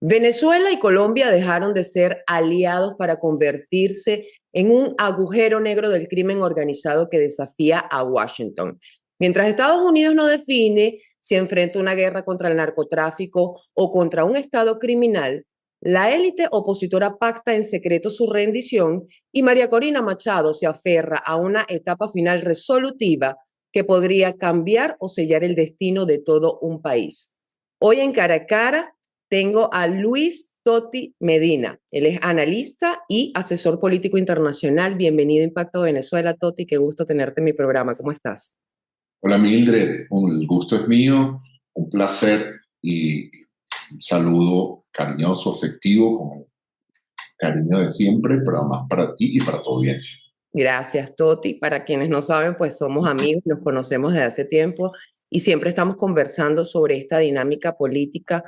Venezuela y Colombia dejaron de ser aliados para convertirse en un agujero negro del crimen organizado que desafía a Washington. Mientras Estados Unidos no define si enfrenta una guerra contra el narcotráfico o contra un Estado criminal, la élite opositora pacta en secreto su rendición y María Corina Machado se aferra a una etapa final resolutiva que podría cambiar o sellar el destino de todo un país. Hoy en Cara a Cara tengo a Luis Toti Medina. Él es analista y asesor político internacional. Bienvenido a Impacto Venezuela, Toti. Qué gusto tenerte en mi programa. ¿Cómo estás? Hola Mildred, el gusto es mío, un placer y un saludo cariñoso, afectivo, con el cariño de siempre, pero además para ti y para tu audiencia. Gracias, Toti. Para quienes no saben, pues somos amigos, nos conocemos desde hace tiempo y siempre estamos conversando sobre esta dinámica política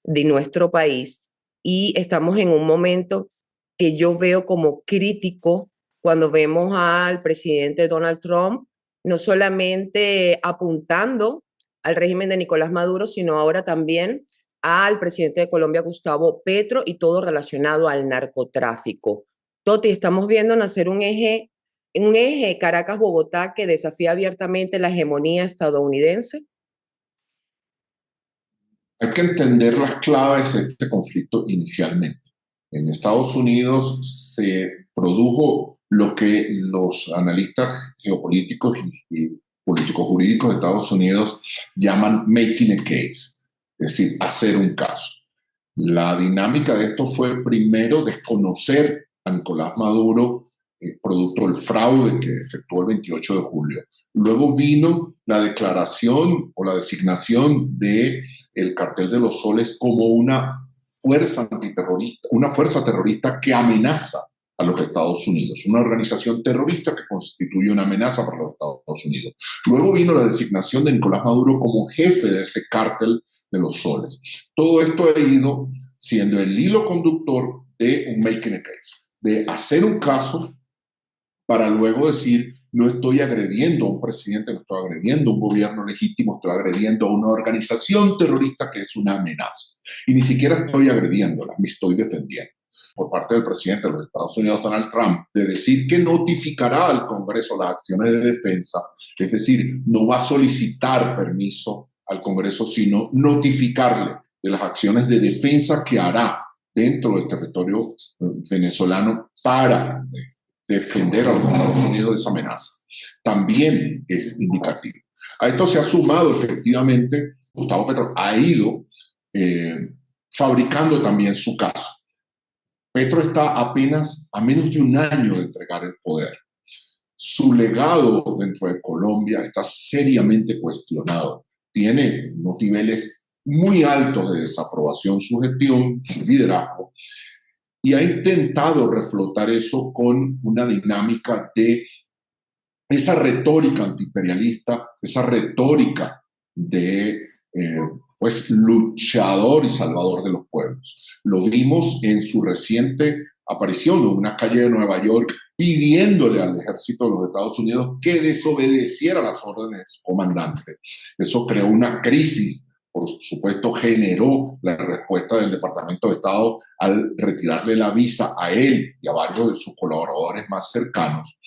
de nuestro país y estamos en un momento que yo veo como crítico cuando vemos al presidente Donald Trump no solamente apuntando al régimen de Nicolás Maduro, sino ahora también al presidente de Colombia, Gustavo Petro, y todo relacionado al narcotráfico. Toti, estamos viendo nacer un eje Caracas-Bogotá que desafía abiertamente la hegemonía estadounidense. Hay que entender las claves de este conflicto inicialmente. En Estados Unidos se produjo lo que los analistas geopolíticos y políticos jurídicos de Estados Unidos llaman making a case, es decir, hacer un caso. La dinámica de esto fue primero desconocer a Nicolás Maduro, producto del fraude que efectuó el 28 de julio. Luego vino la declaración o la designación de el Cartel de los Soles como una fuerza antiterrorista, una fuerza terrorista que amenaza a los Estados Unidos, una organización terrorista que constituye una amenaza para los Estados Unidos. Luego vino la designación de Nicolás Maduro como jefe de ese Cártel de los Soles. Todo esto ha ido siendo el hilo conductor de un making a case, de hacer un caso para luego decir: no estoy agrediendo a un presidente, no estoy agrediendo a un gobierno legítimo, estoy agrediendo a una organización terrorista que es una amenaza. Y ni siquiera estoy agrediéndola, me estoy defendiendo. Por parte del presidente de los Estados Unidos, Donald Trump, de decir que notificará al Congreso las acciones de defensa, es decir, no va a solicitar permiso al Congreso, sino notificarle de las acciones de defensa que hará dentro del territorio venezolano para defender a los Estados Unidos de esa amenaza. También es indicativo. A esto se ha sumado efectivamente, Gustavo Petro ha ido fabricando también su caso. Petro está apenas a menos de un año de entregar el poder. Su legado dentro de Colombia está seriamente cuestionado. Tiene unos niveles muy altos de desaprobación, su gestión, su liderazgo, y ha intentado reflotar eso con una dinámica de esa retórica antiimperialista, esa retórica de pues luchador y salvador de los pueblos. Lo vimos en su reciente aparición en una calle de Nueva York pidiéndole al ejército de los Estados Unidos que desobedeciera las órdenes de su comandante. Eso creó una crisis. Por supuesto, generó la respuesta del Departamento de Estado al retirarle la visa a él y a varios de sus colaboradores más cercanos.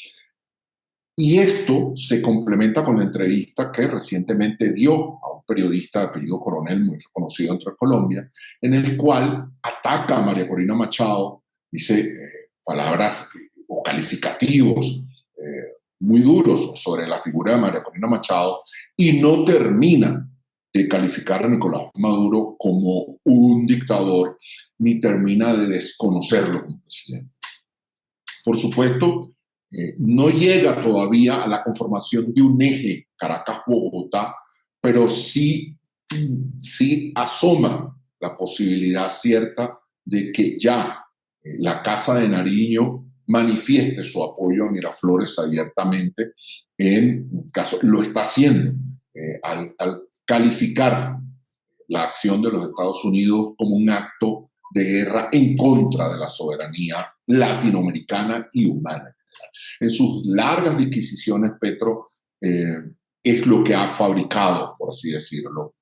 Y esto se complementa con la entrevista que recientemente dio a un periodista de apellido Coronel, muy reconocido entre Colombia, en el cual ataca a María Corina Machado, dice palabras o calificativos muy duros sobre la figura de María Corina Machado, y no termina de calificar a Nicolás Maduro como un dictador, ni termina de desconocerlo como presidente. Por supuesto, no llega todavía a la conformación de un eje Caracas-Bogotá, pero sí asoma la posibilidad cierta de que ya la Casa de Nariño manifieste su apoyo a Miraflores abiertamente. En caso, lo está haciendo al calificar la acción de los Estados Unidos como un acto de guerra en contra de la soberanía latinoamericana y humana. En sus largas disquisiciones, Petro es lo que ha fabricado, por así decirlo,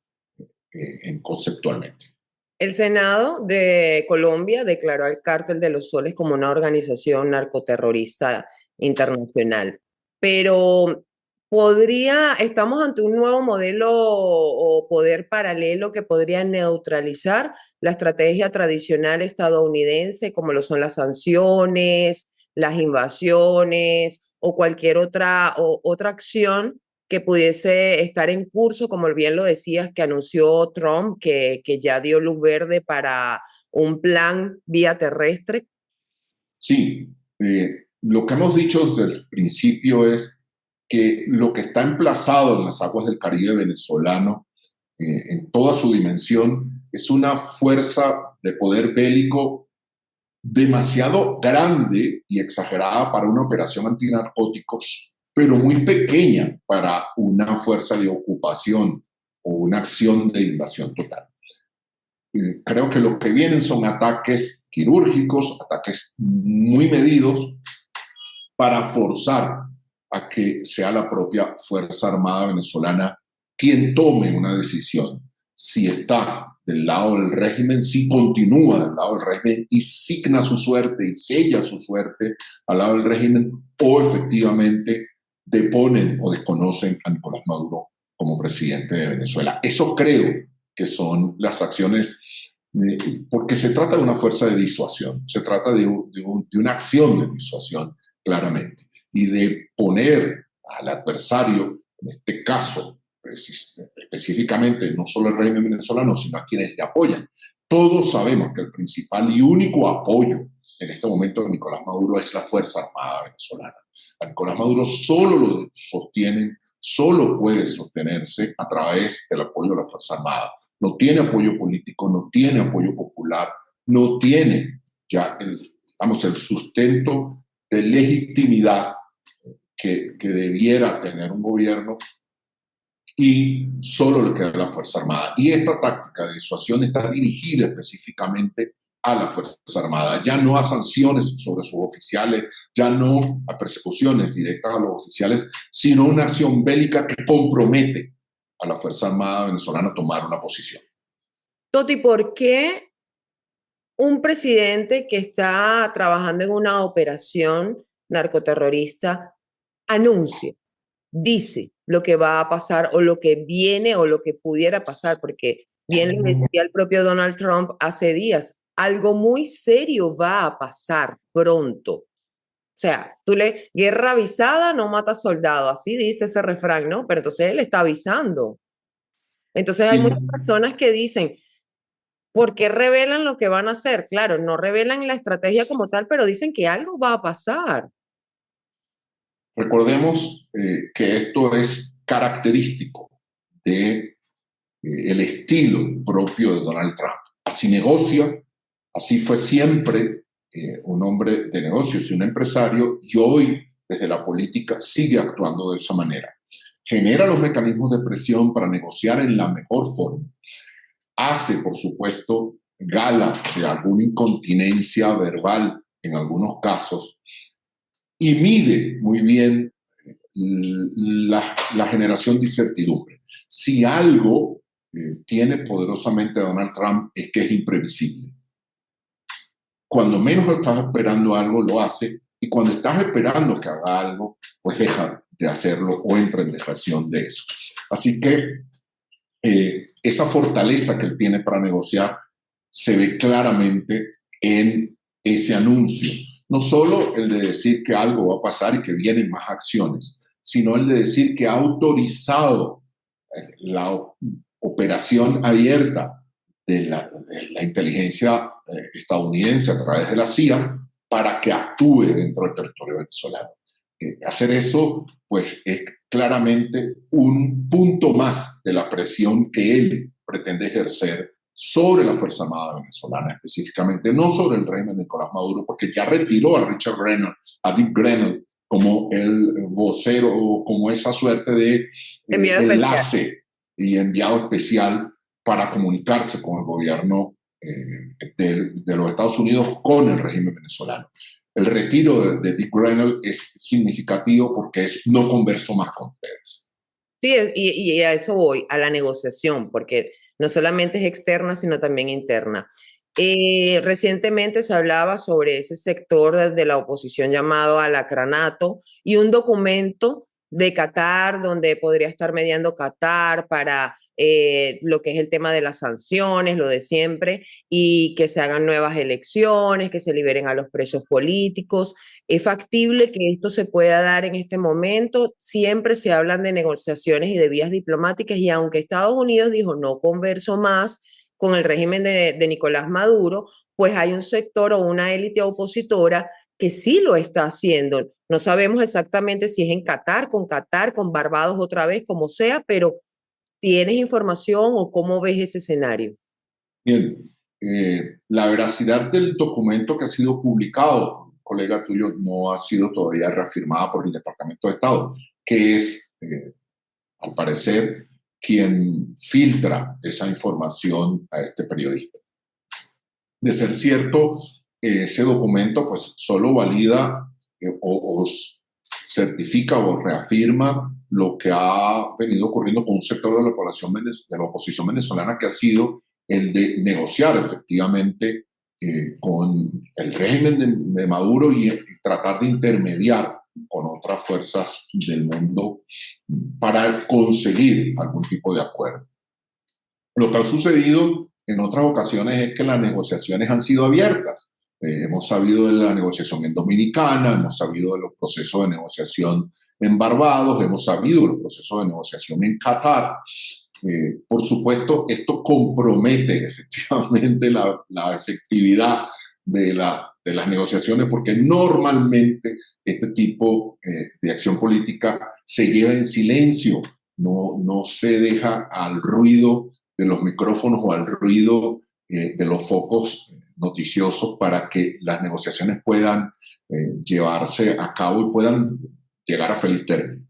conceptualmente. El Senado de Colombia declaró al Cártel de los Soles como una organización narcoterrorista internacional, pero estamos ante un nuevo modelo o poder paralelo que podría neutralizar la estrategia tradicional estadounidense, como lo son las sanciones, las invasiones o cualquier otra acción que pudiese estar en curso, como bien lo decías, que anunció Trump, que ya dio luz verde para un plan vía terrestre. Sí, lo que hemos dicho desde el principio es que lo que está emplazado en las aguas del Caribe venezolano, en toda su dimensión, es una fuerza de poder bélico demasiado grande y exagerada para una operación antinarcóticos, pero muy pequeña para una fuerza de ocupación o una acción de invasión total. Creo que lo que vienen son ataques quirúrgicos, ataques muy medidos para forzar a que sea la propia Fuerza Armada venezolana quien tome una decisión. Si está del lado del régimen, si continúa del lado del régimen y signa su suerte y sella su suerte al lado del régimen, o efectivamente deponen o desconocen a Nicolás Maduro como presidente de Venezuela. Eso creo que son las acciones, porque se trata de una fuerza de disuasión, se trata de una acción de disuasión, claramente, y de poner al adversario, en este caso, específicamente, no solo el régimen venezolano, sino a quienes le apoyan. Todos sabemos que el principal y único apoyo en este momento de Nicolás Maduro es la Fuerza Armada venezolana. A Nicolás Maduro solo lo sostienen, solo puede sostenerse a través del apoyo de la Fuerza Armada. No tiene apoyo político, no tiene apoyo popular, no tiene ya el sustento de legitimidad que debiera tener un gobierno, y solo le queda la Fuerza Armada. Y esta táctica de disuasión está dirigida específicamente a la Fuerza Armada, ya no a sanciones sobre sus oficiales, ya no a persecuciones directas a los oficiales, sino una acción bélica que compromete a la Fuerza Armada venezolana a tomar una posición. Toti, ¿por qué un presidente que está trabajando en una operación narcoterrorista anuncia, dice lo que va a pasar o lo que viene o lo que pudiera pasar? Porque bien lo decía el propio Donald Trump hace días, algo muy serio va a pasar pronto. O sea, guerra avisada no mata soldado, así dice ese refrán, ¿no? Pero entonces él está avisando. Entonces hay muchas personas que dicen, ¿por qué revelan lo que van a hacer? Claro, no revelan la estrategia como tal, pero dicen que algo va a pasar. Recordemos que esto es característico de el estilo propio de Donald Trump. Así negocia, así fue siempre un hombre de negocios y un empresario, y hoy desde la política sigue actuando de esa manera. Genera los mecanismos de presión para negociar en la mejor forma. Hace, por supuesto, gala de alguna incontinencia verbal en algunos casos, y mide muy bien la generación de incertidumbre. Si algo tiene poderosamente Donald Trump es que es imprevisible. Cuando menos estás esperando algo, lo hace, y cuando estás esperando que haga algo, pues deja de hacerlo o entra en dejación de eso. Así que esa fortaleza que él tiene para negociar se ve claramente en ese anuncio. No solo el de decir que algo va a pasar y que vienen más acciones, sino el de decir que ha autorizado la operación abierta de la inteligencia estadounidense a través de la CIA para que actúe dentro del territorio venezolano. Hacer eso, pues, es claramente un punto más de la presión que él pretende ejercer sobre la Fuerza Armada venezolana, específicamente, no sobre el régimen de Nicolás Maduro, porque ya retiró a Richard Grenell, a Dick Grenell, como el vocero, como esa suerte de enlace y enviado especial para comunicarse con el gobierno de los Estados Unidos con el régimen venezolano. El retiro de Dick Grenell es significativo porque no converso más con ustedes. Sí, y a eso voy, a la negociación, porque no solamente es externa, sino también interna. Recientemente se hablaba sobre ese sector de la oposición llamado Alacranato y un documento de Qatar donde podría estar mediando Qatar para lo que es el tema de las sanciones, lo de siempre, y que se hagan nuevas elecciones, que se liberen a los presos políticos. ¿Es factible que esto se pueda dar en este momento? Siempre se hablan de negociaciones y de vías diplomáticas y aunque Estados Unidos dijo no converso más con el régimen de Nicolás Maduro, pues hay un sector o una élite opositora que sí lo está haciendo. No sabemos exactamente si es en Qatar, con Barbados otra vez, como sea, pero ¿tienes información o cómo ves ese escenario? Bien, la veracidad del documento que ha sido publicado, un colega tuyo, no ha sido todavía reafirmada por el Departamento de Estado, que es, al parecer, quien filtra esa información a este periodista. De ser cierto, ese documento pues solo valida o certifica o reafirma lo que ha venido ocurriendo con un sector de la población de la oposición venezolana, que ha sido el de negociar efectivamente con el régimen de Maduro y tratar de intermediar con otras fuerzas del mundo para conseguir algún tipo de acuerdo. Lo que ha sucedido en otras ocasiones es que las negociaciones han sido abiertas. Hemos sabido de la negociación en Dominicana, hemos sabido de los procesos de negociación en Barbados, hemos sabido de los procesos de negociación en Qatar. Por supuesto, esto compromete efectivamente la efectividad de las negociaciones, porque normalmente este tipo de acción política se lleva en silencio, no se deja al ruido de los micrófonos o al ruido de los focos noticiosos para que las negociaciones puedan llevarse a cabo y puedan llegar a feliz término.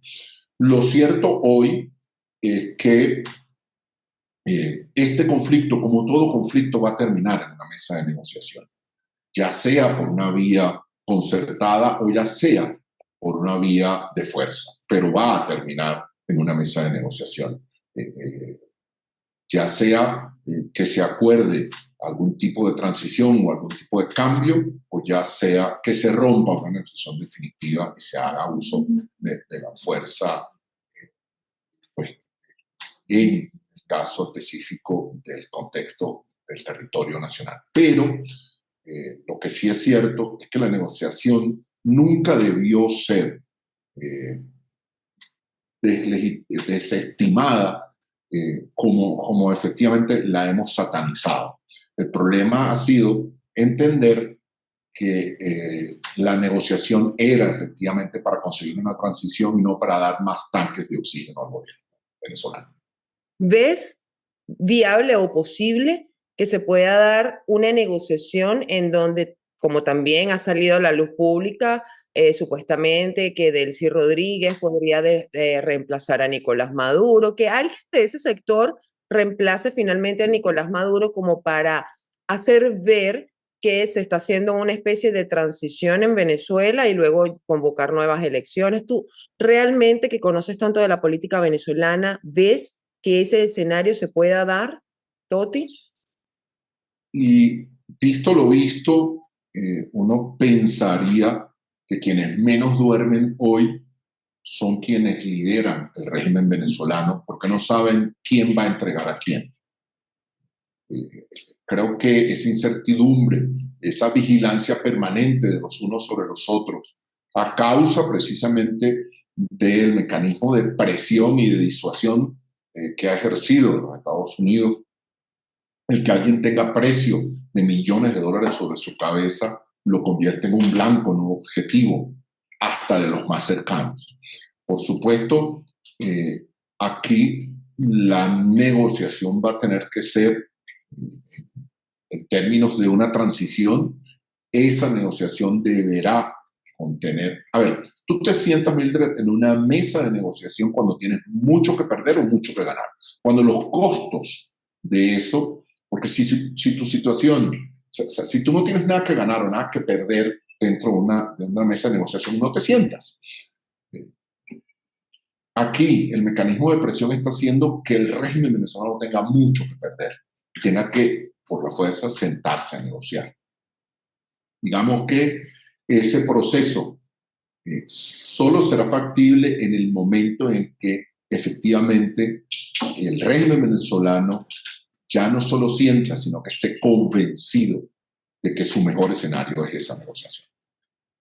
Lo cierto hoy es que este conflicto, como todo conflicto, va a terminar en una mesa de negociación, ya sea por una vía concertada o ya sea por una vía de fuerza, pero va a terminar en una mesa de negociación. Ya sea que se acuerde algún tipo de transición o algún tipo de cambio, o ya sea que se rompa una negociación definitiva y se haga uso de la fuerza, pues, en el caso específico del contexto del territorio nacional. Pero lo que sí es cierto es que la negociación nunca debió ser desestimada como efectivamente la hemos satanizado. El problema ha sido entender que la negociación era efectivamente para conseguir una transición y no para dar más tanques de oxígeno al gobierno venezolano. ¿Ves viable o posible que se pueda dar una negociación en donde, como también ha salido a la luz pública, supuestamente que Delcy Rodríguez podría reemplazar a Nicolás Maduro, que alguien de ese sector reemplace finalmente a Nicolás Maduro como para hacer ver que se está haciendo una especie de transición en Venezuela y luego convocar nuevas elecciones? ¿Tú realmente, que conoces tanto de la política venezolana, ves que ese escenario se pueda dar, Toti? Y visto lo visto, uno pensaría que quienes menos duermen hoy son quienes lideran el régimen venezolano, porque no saben quién va a entregar a quién. Creo que esa incertidumbre, esa vigilancia permanente de los unos sobre los otros, a causa precisamente del mecanismo de presión y de disuasión que ha ejercido los Estados Unidos, el que alguien tenga precio de millones de dólares sobre su cabeza lo convierte en un blanco, en un objetivo, hasta de los más cercanos. Por supuesto, aquí la negociación va a tener que ser, en términos de una transición, esa negociación deberá contener... A ver, tú te sientas, Mildred, en una mesa de negociación cuando tienes mucho que perder o mucho que ganar. Cuando los costos de eso, porque si tu situación, si tú no tienes nada que ganar o nada que perder dentro de una mesa de negociación, no te sientas. Aquí el mecanismo de presión está haciendo que el régimen venezolano tenga mucho que perder y tenga que, por la fuerza, sentarse a negociar. Digamos que ese proceso solo será factible en el momento en que efectivamente el régimen venezolano ya no solo sienta, sino que esté convencido de que su mejor escenario es esa negociación.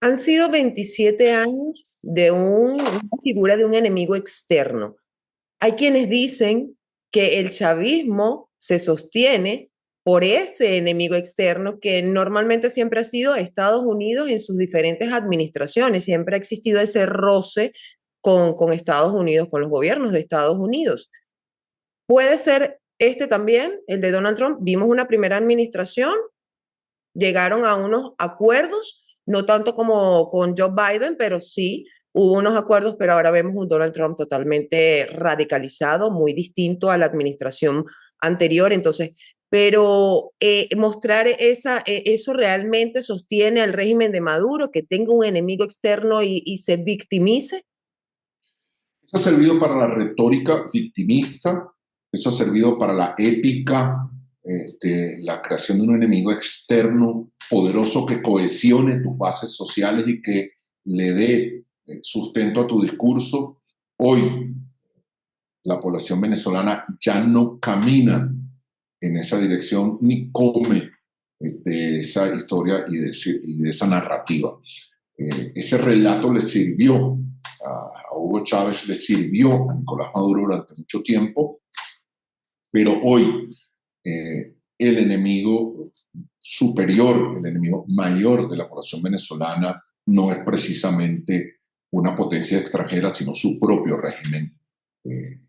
Han sido 27 años de una figura de un enemigo externo. Hay quienes dicen que el chavismo se sostiene por ese enemigo externo que normalmente siempre ha sido Estados Unidos en sus diferentes administraciones. Siempre ha existido ese roce con Estados Unidos, con los gobiernos de Estados Unidos. Puede ser este también, el de Donald Trump. Vimos una primera administración, llegaron a unos acuerdos, no tanto como con Joe Biden, pero sí hubo unos acuerdos, pero ahora vemos un Donald Trump totalmente radicalizado, muy distinto a la administración anterior. Entonces, pero mostrar eso realmente sostiene al régimen de Maduro, que tenga un enemigo externo y se victimice. Eso ha servido para la retórica victimista, eso ha servido para la épica de la creación de un enemigo externo poderoso que cohesione tus bases sociales y que le dé sustento a tu discurso. Hoy la población venezolana ya no camina en esa dirección ni come de esa historia y de esa narrativa. Ese relato le sirvió a Hugo Chávez, le sirvió a Nicolás Maduro durante mucho tiempo, pero hoy el enemigo superior, el enemigo mayor de la población venezolana no es precisamente una potencia extranjera, sino su propio régimen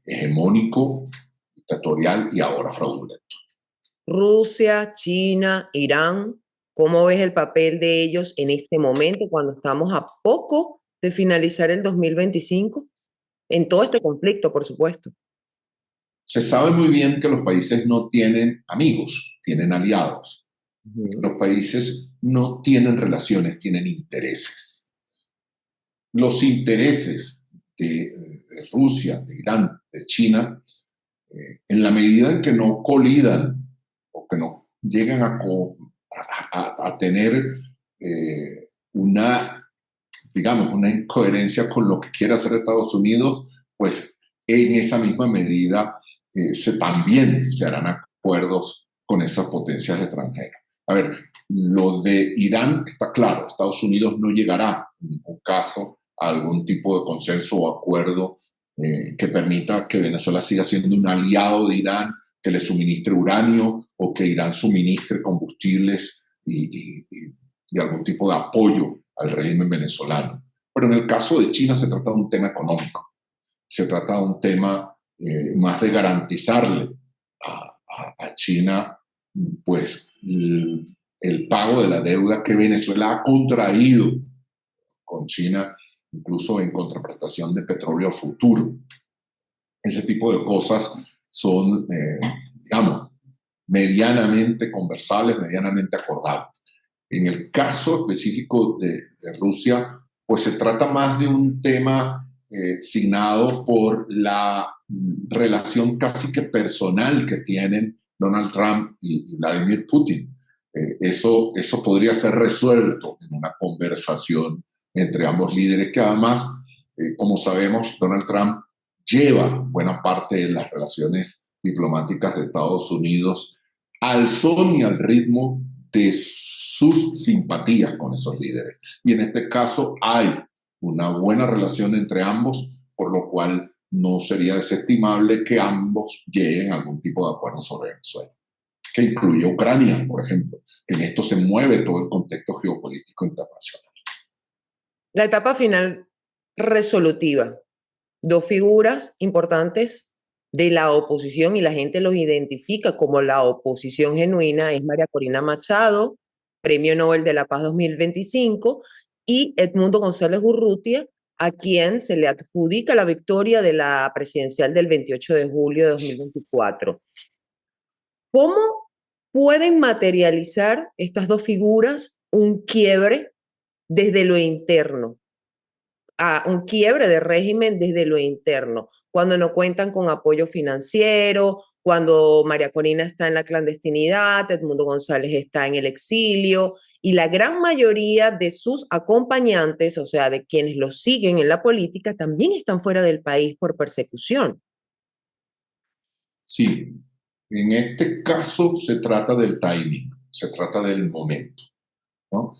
hegemónico, dictatorial y ahora fraudulento. Rusia, China, Irán, ¿cómo ves el papel de ellos en este momento, cuando estamos a poco de finalizar el 2025? En todo este conflicto, por supuesto. Se sabe muy bien que los países no tienen amigos, tienen aliados. Los países no tienen relaciones, tienen intereses. Los intereses de Rusia, de Irán, de China, en la medida en que no colidan o que no llegan a tener una, digamos, una incoherencia con lo que quiere hacer Estados Unidos, pues en esa misma medida también se harán acuerdos con esas potencias extranjeras. A ver, lo de Irán está claro, Estados Unidos no llegará en ningún caso a algún tipo de consenso o acuerdo que permita que Venezuela siga siendo un aliado de Irán, que le suministre uranio o que Irán suministre combustibles y algún tipo de apoyo al régimen venezolano. Pero en el caso de China se trata de un tema económico, se trata de un tema más de garantizarle a China pues el pago de la deuda que Venezuela ha contraído con China, incluso en contraprestación de petróleo futuro. Ese tipo de cosas son, digamos, medianamente conversables, medianamente acordables. En el caso específico de Rusia, pues se trata más de un tema signado por la relación casi que personal que tienen Donald Trump y Vladimir Putin. Eso podría ser resuelto en una conversación entre ambos líderes que además, como sabemos, Donald Trump lleva buena parte de las relaciones diplomáticas de Estados Unidos al son y al ritmo de sus simpatías con esos líderes. Y en este caso hay una buena relación entre ambos, por lo cual no sería desestimable que ambos lleguen a algún tipo de acuerdo sobre Venezuela, que incluye Ucrania, por ejemplo, que en esto se mueve todo el contexto geopolítico internacional. La etapa final resolutiva. Dos figuras importantes de la oposición y la gente los identifica como la oposición genuina es María Corina Machado, Premio Nobel de la Paz 2025, y Edmundo González Urrutia, a quien se le adjudica la victoria de la presidencial del 28 de julio de 2024. ¿Cómo pueden materializar estas dos figuras un quiebre desde lo interno? a un quiebre de régimen desde lo interno, cuando no cuentan con apoyo financiero, cuando María Corina está en la clandestinidad, Edmundo González está en el exilio y la gran mayoría de sus acompañantes, o sea, de quienes los siguen en la política, también están fuera del país por persecución. Sí, en este caso se trata del timing, se trata del momento, ¿no?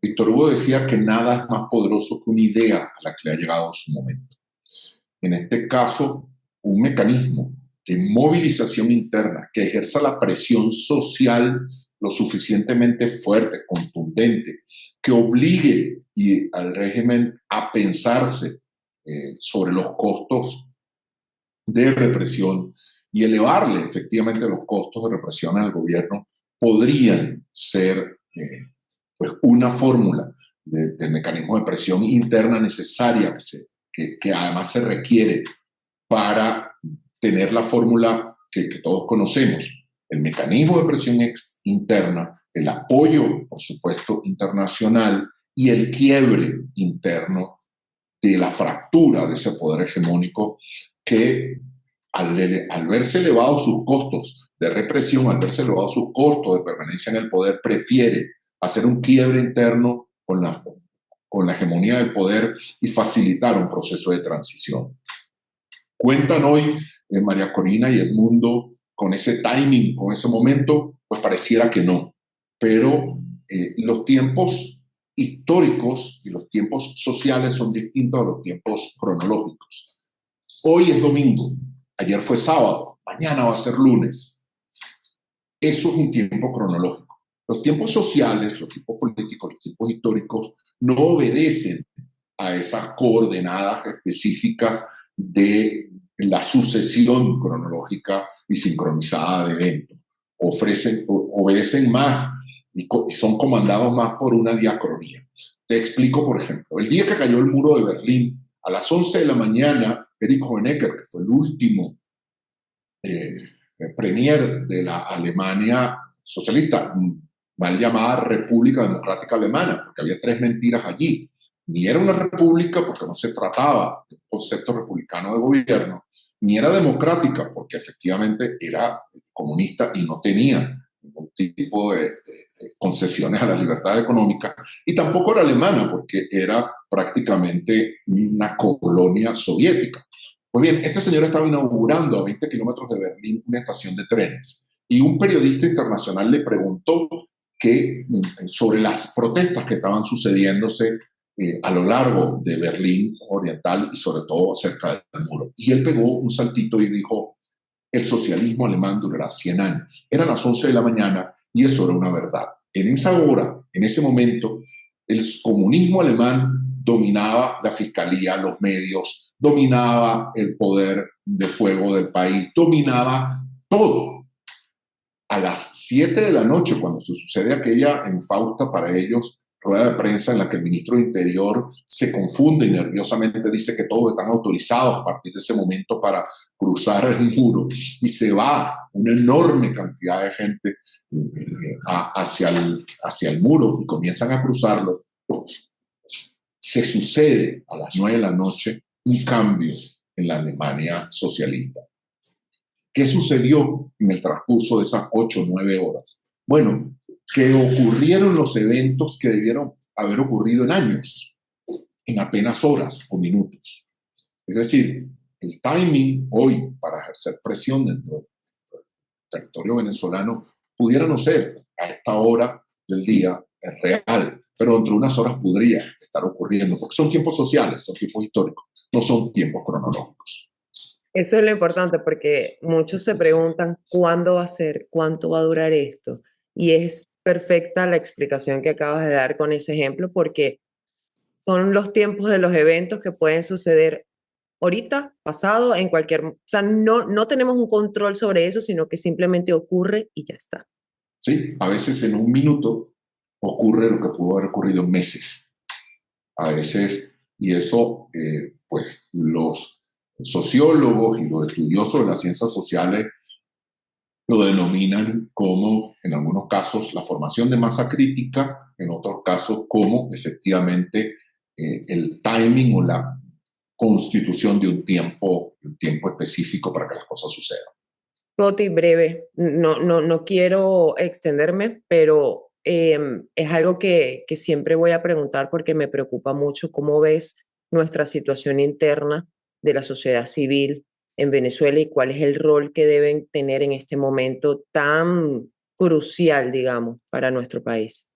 Víctor Hugo decía que nada es más poderoso que una idea a la que le ha llegado su momento. En este caso, un mecanismo de movilización interna que ejerza la presión social lo suficientemente fuerte, contundente, que obligue al régimen a pensarse sobre los costos de represión y elevarle efectivamente los costos de represión al gobierno, podrían ser pues una fórmula del mecanismo de presión interna necesaria que además se requiere para tener la fórmula que todos conocemos, el mecanismo de presión interna, el apoyo, por supuesto, internacional y el quiebre interno de la fractura de ese poder hegemónico que al verse elevados sus costos de represión, al verse elevados sus costos de permanencia en el poder, prefiere hacer un quiebre interno con la hegemonía del poder y facilitar un proceso de transición. Cuentan hoy María Corina y Edmundo con ese timing, con ese momento, pues pareciera que no. Pero los tiempos históricos y los tiempos sociales son distintos a los tiempos cronológicos. Hoy es domingo, ayer fue sábado, mañana va a ser lunes. Eso es un tiempo cronológico. Los tiempos sociales, los tiempos políticos, los tiempos históricos no obedecen a esas coordenadas específicas de la sucesión cronológica y sincronizada de eventos. Obedecen más y son comandados más por una diacronía. Te explico, por ejemplo, el día que cayó el muro de Berlín, a las 11 de la mañana, Erich Honecker, que fue el último premier de la Alemania socialista, mal llamada República Democrática Alemana, porque había tres mentiras allí. Ni era una república porque no se trataba de un concepto republicano de gobierno, ni era democrática porque efectivamente era comunista y no tenía ningún tipo de concesiones a la libertad económica, y tampoco era alemana porque era prácticamente una colonia soviética. Pues bien, este señor estaba inaugurando a 20 kilómetros de Berlín una estación de trenes y un periodista internacional le preguntó sobre las protestas que estaban sucediéndose a lo largo de Berlín Oriental y sobre todo cerca del muro. Y él pegó un saltito y dijo, el socialismo alemán durará 100 años. Eran las 11 de la mañana y eso era una verdad. En esa hora, en ese momento, el comunismo alemán dominaba la fiscalía, los medios, dominaba el poder de fuego del país, dominaba todo. A las 7 de la noche, cuando se sucede aquella infausta para ellos rueda de prensa en la que el ministro de Interior se confunde y nerviosamente dice que todos están autorizados a partir de ese momento para cruzar el muro, y se va una enorme cantidad de gente hacia el muro y comienzan a cruzarlo, se sucede a las 9 de la noche un cambio en la Alemania socialista. ¿Qué sucedió en el transcurso de esas 8 o 9 horas? Bueno, que ocurrieron los eventos que debieron haber ocurrido en años, en apenas horas o minutos. Es decir, el timing hoy para ejercer presión dentro del territorio venezolano pudiera no ser a esta hora del día real, pero dentro de unas horas podría estar ocurriendo, porque son tiempos sociales, son tiempos históricos, no son tiempos cronológicos. Eso es lo importante porque muchos se preguntan cuándo va a ser, cuánto va a durar esto. Y es perfecta la explicación que acabas de dar con ese ejemplo porque son los tiempos de los eventos que pueden suceder ahorita, pasado, en cualquier... O sea, no tenemos un control sobre eso, sino que simplemente ocurre y ya está. Sí, a veces en un minuto ocurre lo que pudo haber ocurrido en meses. A veces, y eso, pues los sociólogos y los estudiosos de las ciencias sociales lo denominan como, en algunos casos, la formación de masa crítica, en otros casos como, efectivamente, el timing o la constitución de un tiempo específico para que las cosas sucedan. Toti, breve, no quiero extenderme, pero es algo que siempre voy a preguntar porque me preocupa mucho cómo ves nuestra situación interna de la sociedad civil en Venezuela y cuál es el rol que deben tener en este momento tan crucial, digamos, para nuestro país.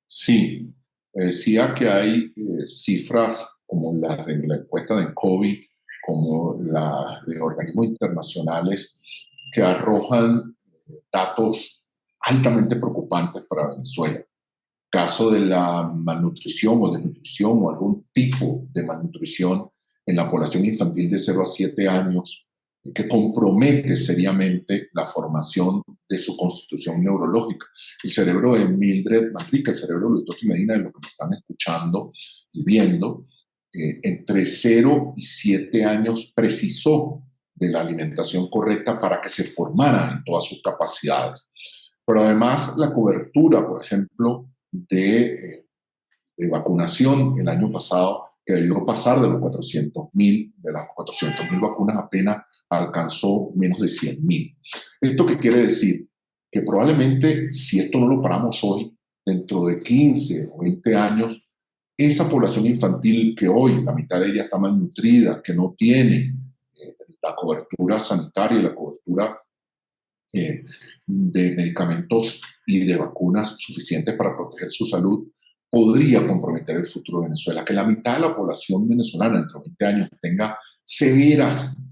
Sí, decía que hay cifras como las de la encuesta de COVID, como las de organismos internacionales que arrojan datos altamente preocupantes para Venezuela. Caso de la malnutrición o desnutrición o algún tipo de malnutrición en la población infantil de 0 a 7 años, que compromete seriamente la formación de su constitución neurológica. El cerebro de Mildred Manrique, el cerebro de Luis Toti Medina, de lo que me están escuchando y viendo, entre 0 y 7 años precisó de la alimentación correcta para que se formara en todas sus capacidades. Pero además la cobertura, por ejemplo, de vacunación el año pasado, que debió pasar de los 400.000, de las 400.000 vacunas apenas alcanzó menos de 100.000. ¿Esto qué quiere decir? Que probablemente si esto no lo paramos hoy, dentro de 15 o 20 años, esa población infantil que hoy la mitad de ella está malnutrida, que no tiene la cobertura sanitaria y la cobertura de medicamentos y de vacunas suficientes para proteger su salud, podría comprometer el futuro de Venezuela. Que la mitad de la población venezolana entre 20 años tenga severas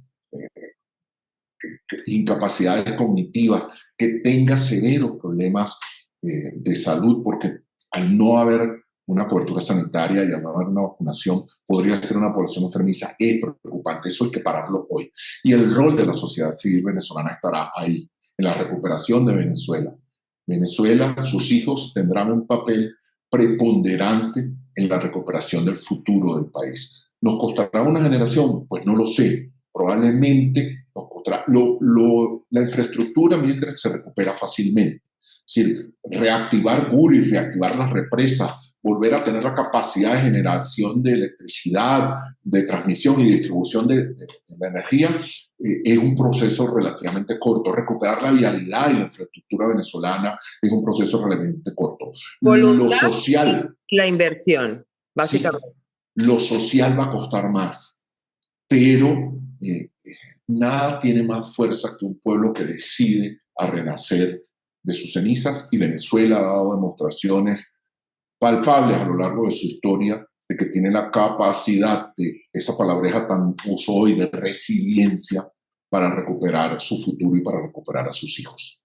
incapacidades cognitivas, que tenga severos problemas de salud, porque al no haber una cobertura sanitaria y al no haber una vacunación, podría ser una población enfermiza. Es preocupante, eso hay que pararlo hoy. Y el rol de la sociedad civil venezolana estará ahí, en la recuperación de Venezuela. Venezuela, sus hijos tendrán un papel preponderante en la recuperación del futuro del país. ¿Nos costará una generación? Pues no lo sé. Probablemente nos costará. La infraestructura, Mildred, se recupera fácilmente. Es decir, reactivar Guri, reactivar las represas, volver a tener la capacidad de generación de electricidad, de transmisión y distribución de la energía, es un proceso relativamente corto. Recuperar la vialidad y la infraestructura venezolana es un proceso relativamente corto. Lo Voluntad social. y la inversión, básicamente. Sí, lo social va a costar más, pero nada tiene más fuerza que un pueblo que decide a renacer de sus cenizas, y Venezuela ha dado demostraciones palpables a lo largo de su historia de que tiene la capacidad de esa palabreja tan uso hoy de resiliencia para recuperar su futuro y para recuperar a sus hijos.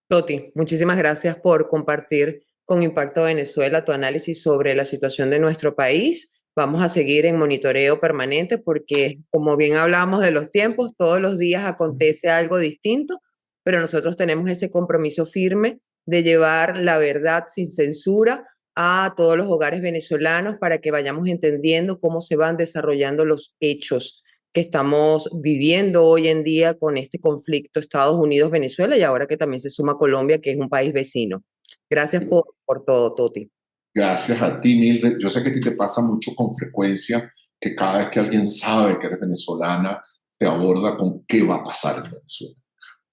Toti, muchísimas gracias por compartir con Impacto Venezuela tu análisis sobre la situación de nuestro país. Vamos a seguir en monitoreo permanente porque, como bien hablamos de los tiempos, todos los días acontece algo distinto, pero nosotros tenemos ese compromiso firme de llevar la verdad sin censura a todos los hogares venezolanos para que vayamos entendiendo cómo se van desarrollando los hechos que estamos viviendo hoy en día con este conflicto Estados Unidos-Venezuela y ahora que también se suma Colombia, que es un país vecino. Gracias por todo, Toti. Gracias a ti, Mildred. Yo sé que a ti te pasa mucho con frecuencia que cada vez que alguien sabe que eres venezolana, te aborda con qué va a pasar en Venezuela.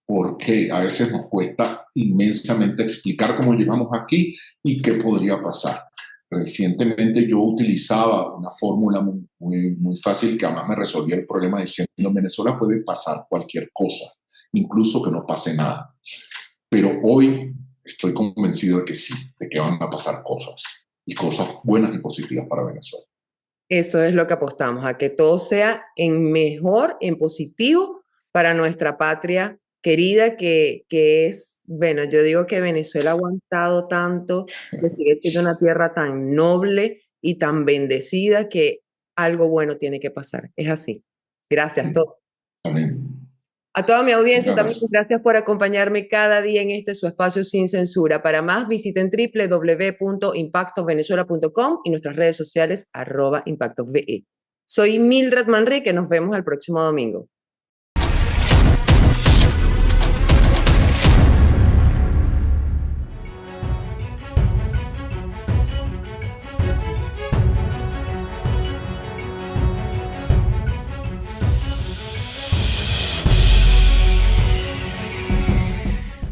Porque a veces nos cuesta inmensamente explicar cómo llegamos aquí y qué podría pasar. Recientemente yo utilizaba una fórmula muy fácil que además me resolvía el problema diciendo: en Venezuela puede pasar cualquier cosa, incluso que no pase nada. Pero hoy estoy convencido de que sí, de que van a pasar cosas, y cosas buenas y positivas para Venezuela. Eso es lo que apostamos, a que todo sea en mejor, en positivo para nuestra patria querida, que es, bueno, yo digo que Venezuela ha aguantado tanto, que sigue siendo una tierra tan noble y tan bendecida que algo bueno tiene que pasar. Es así. Gracias, Toti. Amén. A toda mi audiencia también, Gracias. gracias por acompañarme cada día en este su espacio sin censura. Para más, visiten www.impactovenezuela.com y nuestras redes sociales @impactosve. Soy Mildred Manrique, nos vemos el próximo domingo.